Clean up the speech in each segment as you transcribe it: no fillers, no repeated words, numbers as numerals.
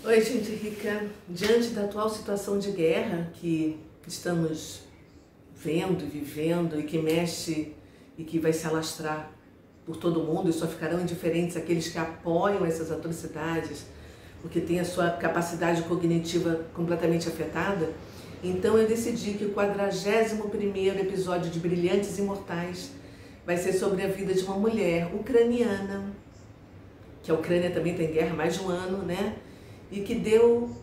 Oi, gente rica. Diante da atual situação de guerra que estamos vendo e vivendo e que mexe e que vai se alastrar por todo mundo, e só ficarão indiferentes aqueles que apoiam essas atrocidades, porque têm a sua capacidade cognitiva completamente afetada, então eu decidi que o 41º episódio de Brilhantes Imortais vai ser sobre a vida de uma mulher ucraniana, que a Ucrânia também tem guerra há mais de um ano, né? E que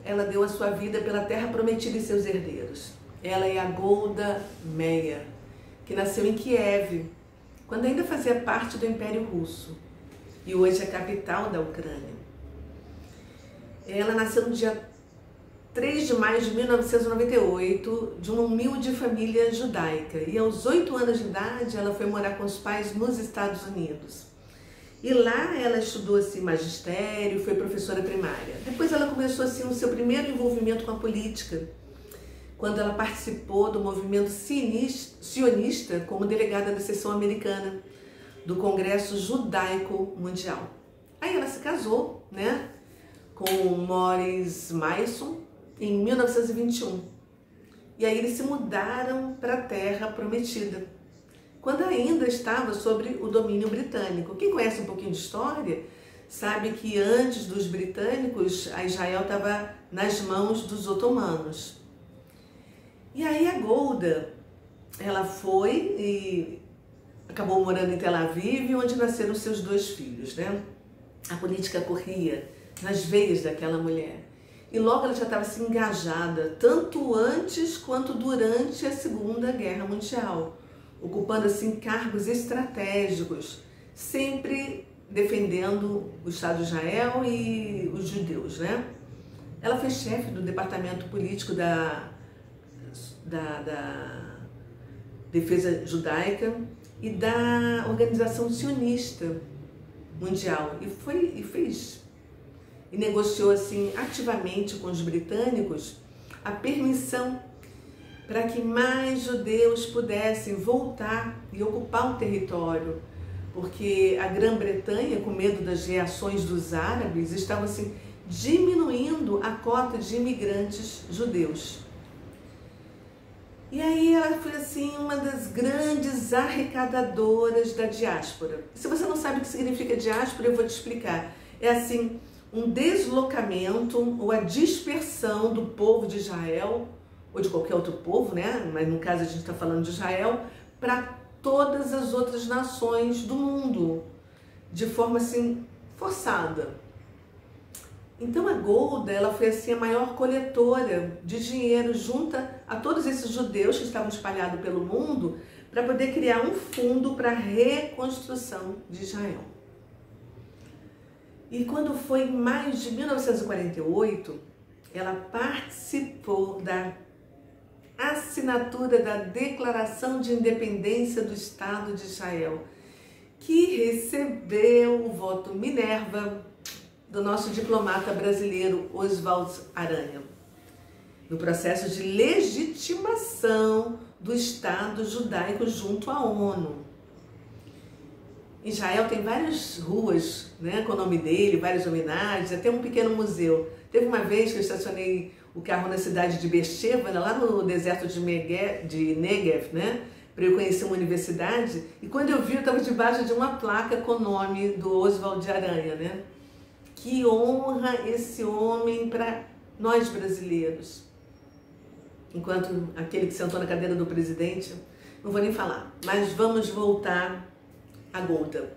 ela deu a sua vida pela terra prometida e seus herdeiros. Ela é a Golda Meir, que nasceu em Kiev, quando ainda fazia parte do Império Russo, e hoje é a capital da Ucrânia. Ela nasceu no dia 3 de maio de 1998, de uma humilde família judaica, e aos 8 anos de idade ela foi morar com os pais nos Estados Unidos. E lá ela estudou assim, magistério, foi professora primária. Depois ela começou assim, o seu primeiro envolvimento com a política, quando ela participou do movimento sionista como delegada da seção americana do Congresso Judaico Mundial. Aí ela se casou, né, com Morris Mason em 1921. E aí eles se mudaram para a Terra Prometida, quando ainda estava sobre o domínio britânico. Quem conhece um pouquinho de história sabe que antes dos britânicos, a Israel estava nas mãos dos otomanos. E aí a Golda, ela foi e acabou morando em Tel Aviv, onde nasceram seus 2 filhos, né? A política corria nas veias daquela mulher. E logo ela já estava assim, engajada, tanto antes quanto durante a Segunda Guerra Mundial, ocupando assim cargos estratégicos, sempre defendendo o Estado de Israel e os judeus, né? Ela foi chefe do departamento político da defesa judaica e da organização sionista mundial e negociou assim ativamente com os britânicos a permissão para que mais judeus pudessem voltar e ocupar o território, porque a Grã-Bretanha, com medo das reações dos árabes, estava assim, diminuindo a cota de imigrantes judeus. E aí ela foi assim, uma das grandes arrecadadoras da diáspora. Se você não sabe o que significa diáspora, eu vou te explicar. É assim, um deslocamento ou a dispersão do povo de Israel, ou de qualquer outro povo, né? Mas no caso a gente está falando de Israel, para todas as outras nações do mundo, de forma assim, forçada. Então a Golda, ela foi assim a maior coletora de dinheiro junta a todos esses judeus que estavam espalhados pelo mundo, para poder criar um fundo para a reconstrução de Israel. E quando foi em maio de 1948, ela participou da assinatura da Declaração de Independência do Estado de Israel, que recebeu o voto Minerva do nosso diplomata brasileiro Oswald Aranha, no processo de legitimação do Estado judaico junto à ONU. Israel tem várias ruas, né, com o nome dele, várias homenagens, até um pequeno museu. Teve uma vez que eu estacionei o carro na cidade de Beersheba, lá no deserto de Negev, né, para eu conhecer uma universidade, e quando eu vi, eu estava debaixo de uma placa com o nome do Oswald Aranha, né? Que honra esse homem para nós brasileiros. Enquanto aquele que sentou na cadeira do presidente, não vou nem falar, mas vamos voltar à Golda.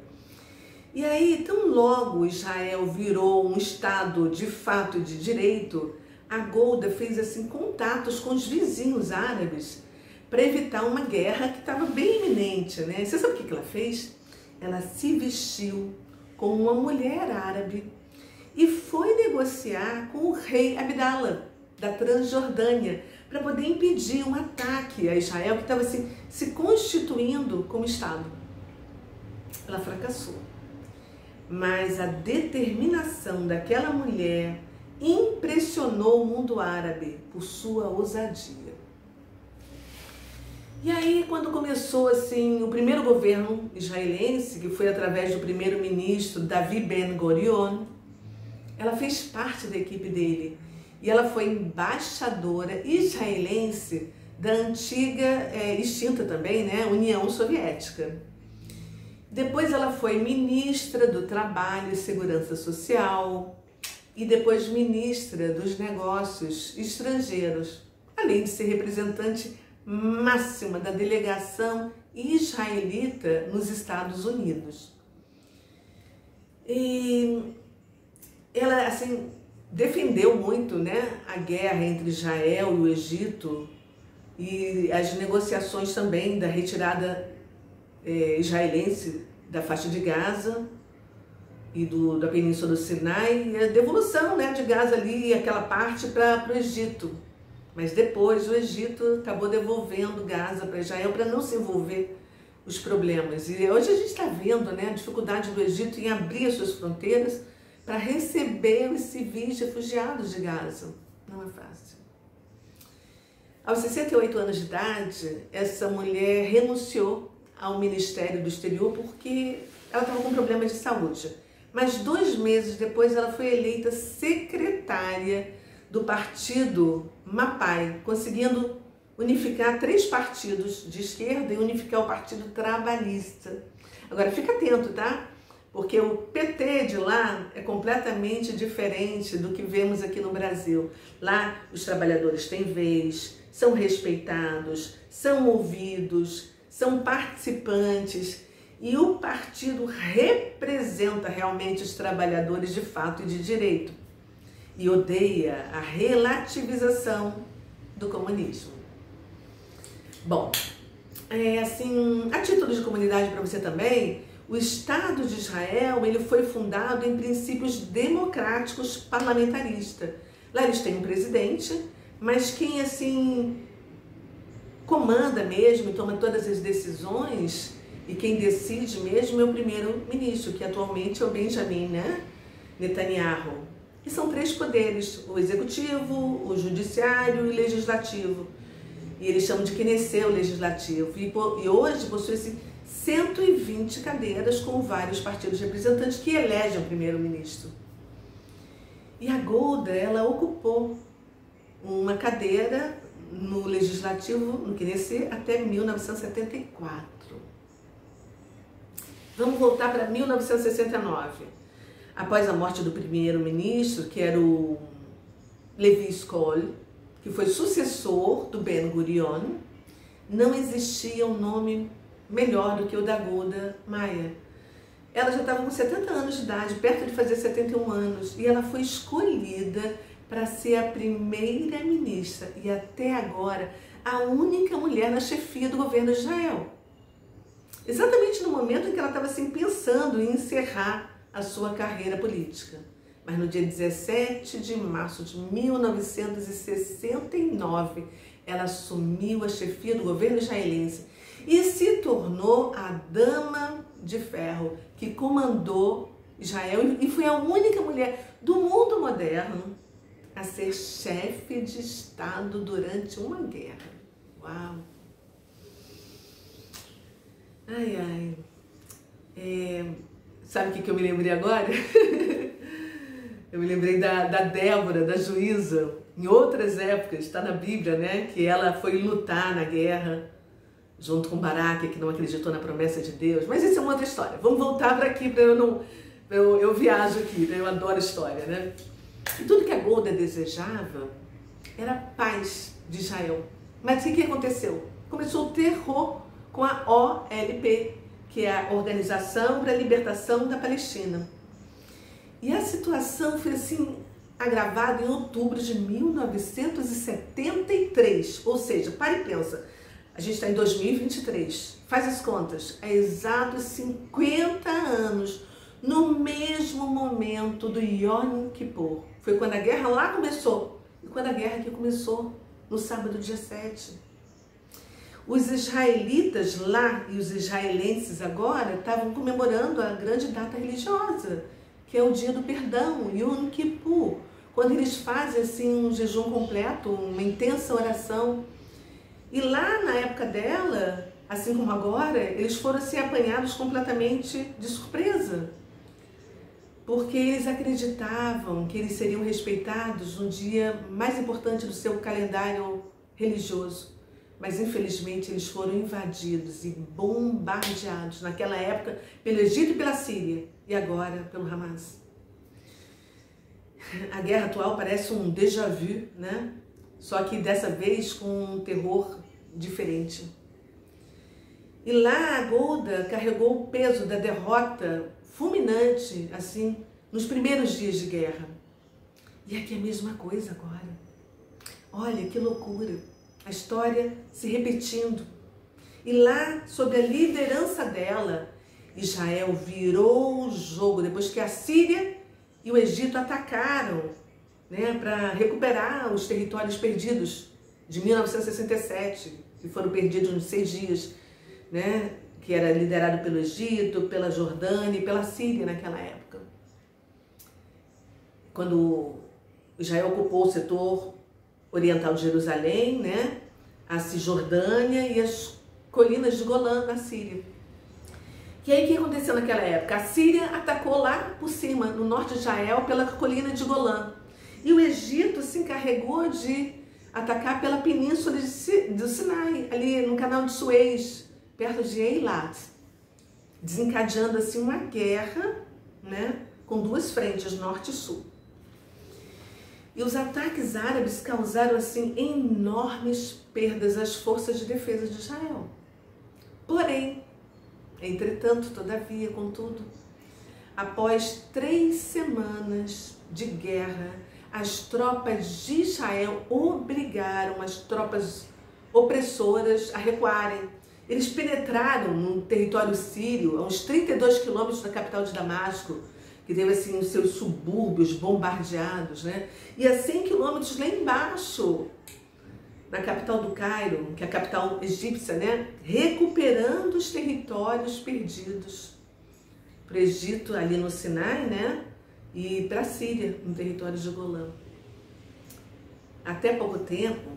E aí, tão logo Israel virou um Estado de fato e de direito, a Golda fez assim contatos com os vizinhos árabes para evitar uma guerra que estava bem iminente, né? Você sabe o que ela fez? Ela se vestiu como uma mulher árabe e foi negociar com o rei Abdallah da Transjordânia para poder impedir um ataque a Israel que estava assim, se constituindo como Estado. Ela fracassou. Mas a determinação daquela mulher impressionou o mundo árabe por sua ousadia. E aí, quando começou assim o primeiro governo israelense, que foi através do primeiro-ministro Davi Ben-Gurion, ela fez parte da equipe dele e ela foi embaixadora israelense da antiga, extinta também, né, União Soviética. Depois ela foi ministra do Trabalho e Segurança Social e depois ministra dos Negócios Estrangeiros, além de ser representante máxima da delegação israelita nos Estados Unidos. E ela, assim, defendeu muito, né, a guerra entre Israel e o Egito e as negociações também da retirada israelense da faixa de Gaza e da Península do Sinai, e a devolução, né, de Gaza ali, aquela parte para o Egito. Mas depois o Egito acabou devolvendo Gaza para Israel para não se envolver os problemas. E hoje a gente está vendo, né, a dificuldade do Egito em abrir as suas fronteiras para receber os civis refugiados de Gaza. Não é fácil. Aos 68 anos de idade, essa mulher renunciou ao Ministério do Exterior porque ela estava com problemas de saúde. Mas 2 meses depois ela foi eleita secretária do partido Mapai, conseguindo unificar 3 partidos de esquerda e unificar o Partido Trabalhista. Agora fica atento, tá? Porque o PT de lá é completamente diferente do que vemos aqui no Brasil. Lá os trabalhadores têm vez, são respeitados, são ouvidos, são participantes e o partido representa realmente os trabalhadores de fato e de direito e odeia a relativização do comunismo. Bom, assim, a título de comunidade para você também, o Estado de Israel ele foi fundado em princípios democráticos parlamentaristas. Lá eles têm um presidente, mas quem assim comanda mesmo e toma todas as decisões e quem decide mesmo é o primeiro-ministro, que atualmente é o Benjamin, né, Netanyahu. E são 3 poderes, o executivo, o judiciário e o legislativo. E eles chamam de Knesset, o legislativo. E hoje possui-se 120 cadeiras com vários partidos representantes que elegem o primeiro-ministro. E a Golda, ela ocupou uma cadeira no legislativo, no Knesset, até 1974. Vamos voltar para 1969. Após a morte do primeiro-ministro, que era o Levi Eshkol, que foi sucessor do Ben Gurion, não existia um nome melhor do que o da Golda Meir. Ela já estava com 70 anos de idade, perto de fazer 71 anos, e ela foi escolhida para ser a primeira-ministra e até agora a única mulher na chefia do governo de Israel. Exatamente no momento em que ela estava assim, pensando em encerrar a sua carreira política. Mas no dia 17 de março de 1969, ela assumiu a chefia do governo israelense e se tornou a Dama de Ferro, que comandou Israel e foi a única mulher do mundo moderno a ser chefe de Estado durante uma guerra. Uau! Ai, ai. Sabe o que eu me lembrei agora? Eu me lembrei da Débora, da juíza, em outras épocas, está na Bíblia, né? Que ela foi lutar na guerra junto com Baraque, que não acreditou na promessa de Deus. Mas isso é uma outra história. Vamos voltar para aqui, para eu não... Eu viajo aqui, né? Eu adoro história, né? E tudo que a Golda desejava era a paz de Israel. Mas o que aconteceu? Começou o terror com a OLP, que é a Organização para a Libertação da Palestina. E a situação foi assim agravada em outubro de 1973. Ou seja, para e pensa, a gente está em 2023, faz as contas, é exatos 50 anos, no mesmo momento do Yom Kippur. Foi quando a guerra lá começou, e quando a guerra aqui começou, no sábado, dia 7. Os israelitas lá e os israelenses agora estavam comemorando a grande data religiosa, que é o dia do perdão, Yom Kippur, quando eles fazem assim um jejum completo, uma intensa oração. E lá na época dela, assim como agora, eles foram assim apanhados completamente de surpresa. porque eles acreditavam que eles seriam respeitados no dia mais importante do seu calendário religioso. Mas infelizmente eles foram invadidos e bombardeados naquela época pelo Egito e pela Síria e agora pelo Hamas. A guerra atual parece um déjà vu, né? Só que dessa vez com um terror diferente. E lá a Golda carregou o peso da derrota fulminante, assim, nos primeiros dias de guerra. E aqui é a mesma coisa agora. Olha que loucura. A história se repetindo. E lá, sob a liderança dela, Israel virou o jogo depois que a Síria e o Egito atacaram, né, para recuperar os territórios perdidos de 1967, que foram perdidos nos 6 dias, né, que era liderado pelo Egito, pela Jordânia e pela Síria naquela época. Quando Israel ocupou o setor oriental de Jerusalém, né, a Cisjordânia e as colinas de Golã na Síria. E aí o que aconteceu naquela época? A Síria atacou lá por cima, no norte de Israel, pela colina de Golã. E o Egito se encarregou de atacar pela península do Sinai, ali no canal de Suez, perto de Eilat, desencadeando assim uma guerra, né, com 2 frentes, norte e sul. E os ataques árabes causaram assim enormes perdas às forças de defesa de Israel. Porém, entretanto, todavia, contudo, após 3 semanas de guerra, as tropas de Israel obrigaram as tropas opressoras a recuarem. Eles penetraram no território sírio, a uns 32 quilômetros da capital de Damasco, que teve assim os seus subúrbios bombardeados, né? E a 100 quilômetros lá embaixo, na capital do Cairo, que é a capital egípcia, né? Recuperando os territórios perdidos para o Egito, ali no Sinai, né? E para a Síria, no território de Golã. Até pouco tempo,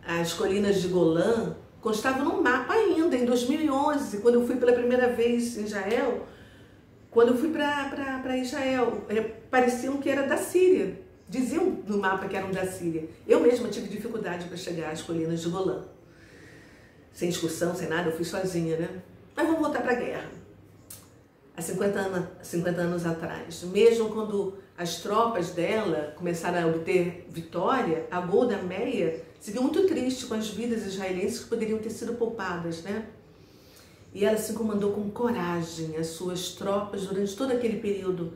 as colinas de Golã constavam no mapa ainda, em 2011, quando eu fui pela primeira vez em Israel. Quando eu fui para Israel, pareciam que era da Síria. Diziam no mapa que eram da Síria. Eu mesma tive dificuldade para chegar às colinas de Golã. Sem excursão, sem nada, eu fui sozinha, né? Mas vamos voltar para a guerra. Há 50 anos atrás, mesmo quando as tropas dela começaram a obter vitória, a Golda Meir seguiu muito triste com as vidas israelenses que poderiam ter sido poupadas, né? E ela se comandou com coragem as suas tropas durante todo aquele período.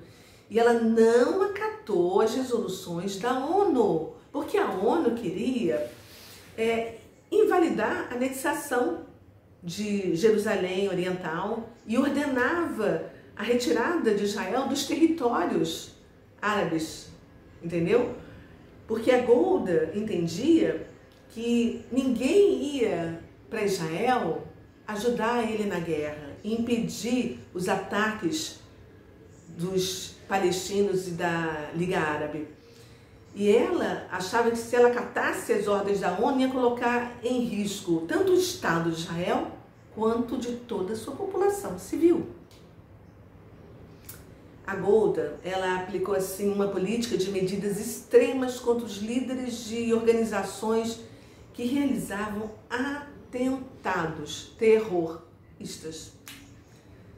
E ela não acatou as resoluções da ONU, porque a ONU queria invalidar a anexação de Jerusalém Oriental e ordenava a retirada de Israel dos territórios árabes, entendeu? Porque a Golda entendia que ninguém ia para Israel ajudar ele na guerra e impedir os ataques dos palestinos e da Liga Árabe. E ela achava que se ela acatasse as ordens da ONU, ia colocar em risco tanto o Estado de Israel quanto de toda a sua população civil. A Golda, ela aplicou assim uma política de medidas extremas contra os líderes de organizações que realizavam atentados terroristas,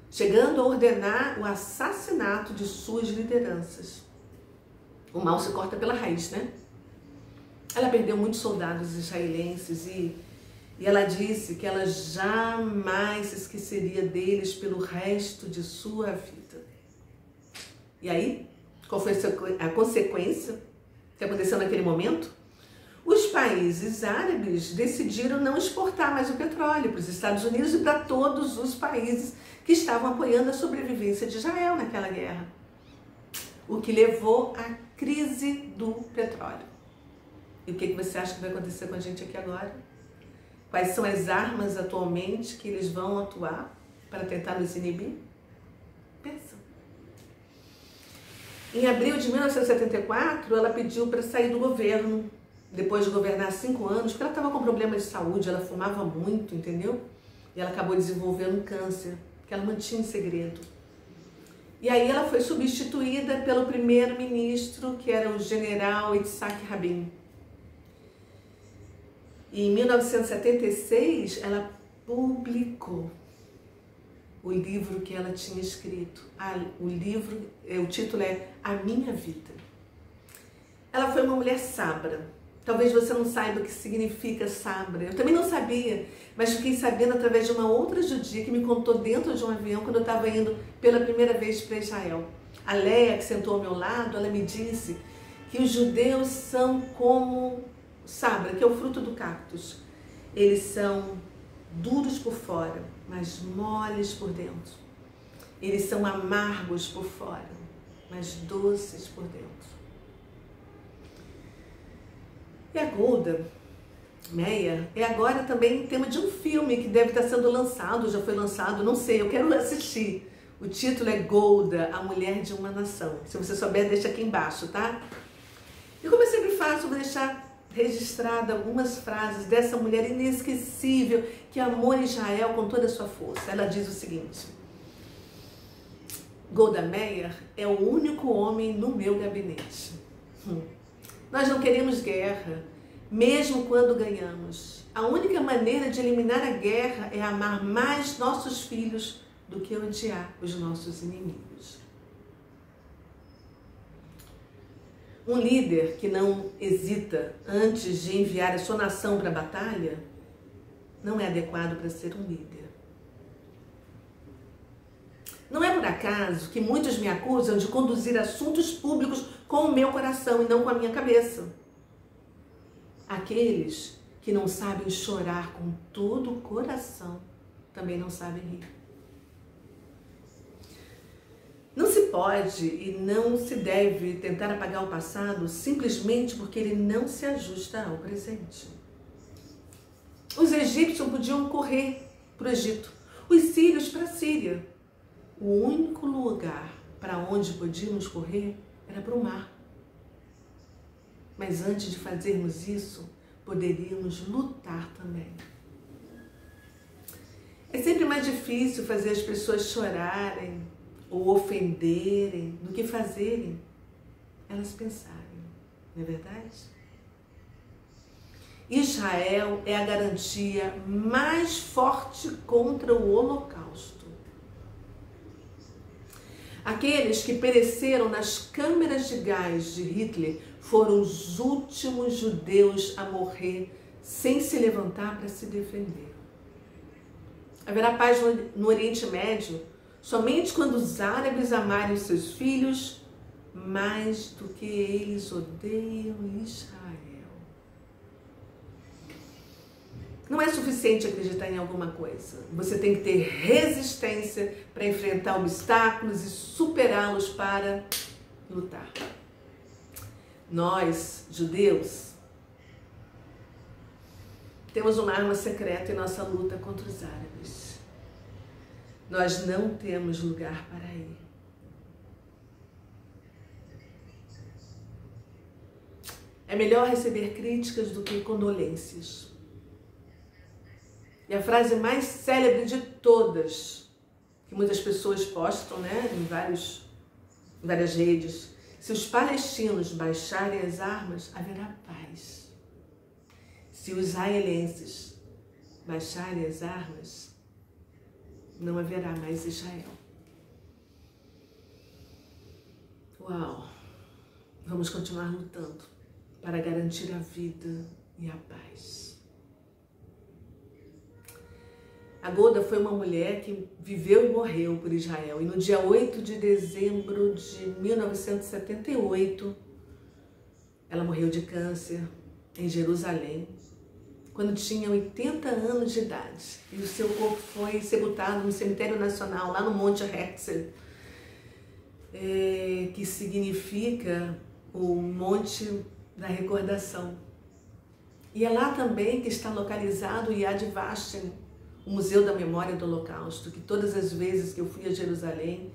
chegando a ordenar o assassinato de suas lideranças. O mal se corta pela raiz, né? Ela perdeu muitos soldados israelenses e ela disse que ela jamais se esqueceria deles pelo resto de sua vida. E aí, qual foi a consequência que aconteceu naquele momento? Os países árabes decidiram não exportar mais o petróleo para os Estados Unidos e para todos os países que estavam apoiando a sobrevivência de Israel naquela guerra. O que levou à crise do petróleo. E o que você acha que vai acontecer com a gente aqui agora? Quais são as armas atualmente que eles vão atuar para tentar nos inibir? Pensa. Em abril de 1974, ela pediu para sair do governo, depois de governar 5 anos, porque ela estava com problemas de saúde, ela fumava muito, entendeu? E ela acabou desenvolvendo um câncer, que ela mantinha em segredo. E aí ela foi substituída pelo primeiro-ministro, que era o general Yitzhak Rabin. E em 1976, ela publicou o livro que ela tinha escrito. O título é A Minha Vida. Ela foi uma mulher sabra. Talvez você não saiba o que significa sabra. Eu também não sabia, mas fiquei sabendo através de uma outra judia que me contou dentro de um avião quando eu estava indo pela primeira vez para Israel. A Leia, que sentou ao meu lado, ela me disse que os judeus são como sabra, que é o fruto do cactus. Eles são duros por fora, mas moles por dentro. Eles são amargos por fora, mas doces por dentro. E a Golda Meir é agora também tema de um filme que deve estar sendo lançado, já foi lançado, não sei, eu quero assistir. O título é Golda, a Mulher de uma Nação. Se você souber, deixa aqui embaixo, tá? E como eu sempre faço, vou deixar registrada algumas frases dessa mulher inesquecível que amou Israel com toda a sua força. Ela diz o seguinte: Golda Meir é o único homem no meu gabinete. Nós não queremos guerra, mesmo quando ganhamos. A única maneira de eliminar a guerra é amar mais nossos filhos do que odiar os nossos inimigos. Um líder que não hesita antes de enviar a sua nação para a batalha não é adequado para ser um líder. Não é por acaso que muitos me acusam de conduzir assuntos públicos com o meu coração e não com a minha cabeça. Aqueles que não sabem chorar com todo o coração também não sabem rir. Não se pode e não se deve tentar apagar o passado simplesmente porque ele não se ajusta ao presente. Os egípcios podiam correr para o Egito, os sírios para a Síria. O único lugar para onde podíamos correr era para o mar. Mas antes de fazermos isso, poderíamos lutar também. É sempre mais difícil fazer as pessoas chorarem ou ofenderem do que fazerem elas pensarem, não é verdade? Israel é a garantia mais forte contra o Holocausto. Aqueles que pereceram nas câmeras de gás de Hitler foram os últimos judeus a morrer sem se levantar para se defender. Haverá paz no Oriente Médio somente quando os árabes amarem os seus filhos mais do que eles odeiam Israel. Não é suficiente acreditar em alguma coisa. Você tem que ter resistência para enfrentar obstáculos e superá-los para lutar. Nós, judeus, temos uma arma secreta em nossa luta contra os árabes. Nós não temos lugar para ir. É melhor receber críticas do que condolências. E a frase mais célebre de todas, que muitas pessoas postam, né, em várias redes: se os palestinos baixarem as armas, haverá paz. Se os israelenses baixarem as armas, não haverá mais Israel. Uau! Vamos continuar lutando para garantir a vida e a paz. A Golda foi uma mulher que viveu e morreu por Israel. E no dia 8 de dezembro de 1978, ela morreu de câncer em Jerusalém, quando tinha 80 anos de idade. E o seu corpo foi sepultado no Cemitério Nacional, lá no Monte Herzl, que significa o Monte da Recordação. E é lá também que está localizado o Yad Vashem, o Museu da Memória do Holocausto, que todas as vezes que eu fui a Jerusalém,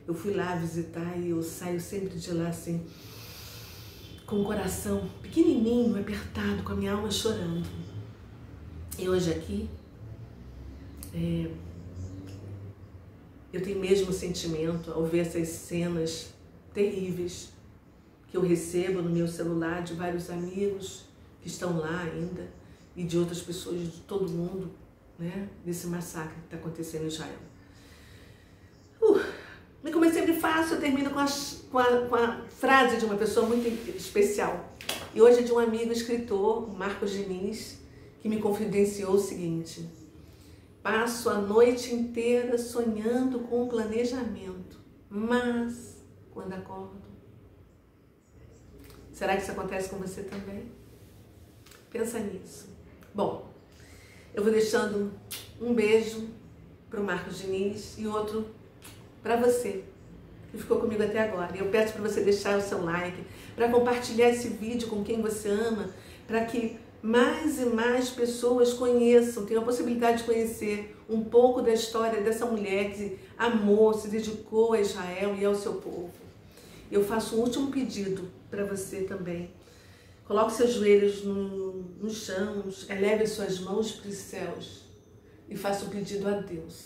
eu fui lá visitar e eu saio sempre de lá assim, com o coração pequenininho, apertado, com a minha alma chorando. E hoje aqui, Eu tenho mesmo sentimento ao ver essas cenas terríveis que eu recebo no meu celular de vários amigos que estão lá ainda e de outras pessoas de todo mundo, né, desse massacre que está acontecendo em Israel. E como eu sempre faço, eu termino com a frase de uma pessoa muito especial. E hoje é de um amigo escritor, o Marcos Diniz, que me confidenciou o seguinte: passo a noite inteira sonhando com um planejamento, mas quando acordo... Será que isso acontece com você também? Pensa nisso. Bom, eu vou deixando um beijo para o Marcos Diniz e outro para você, que ficou comigo até agora. E eu peço para você deixar o seu like, para compartilhar esse vídeo com quem você ama, para que mais e mais pessoas conheçam, tenham a possibilidade de conhecer um pouco da história dessa mulher que amou, se dedicou a Israel e ao seu povo. Eu faço um último pedido para você também. Coloque seus joelhos no chão, eleve suas mãos para os céus e faça um pedido a Deus.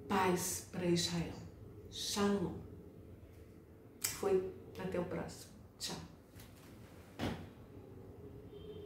Paz para Israel. Shalom. Foi. Até o próximo.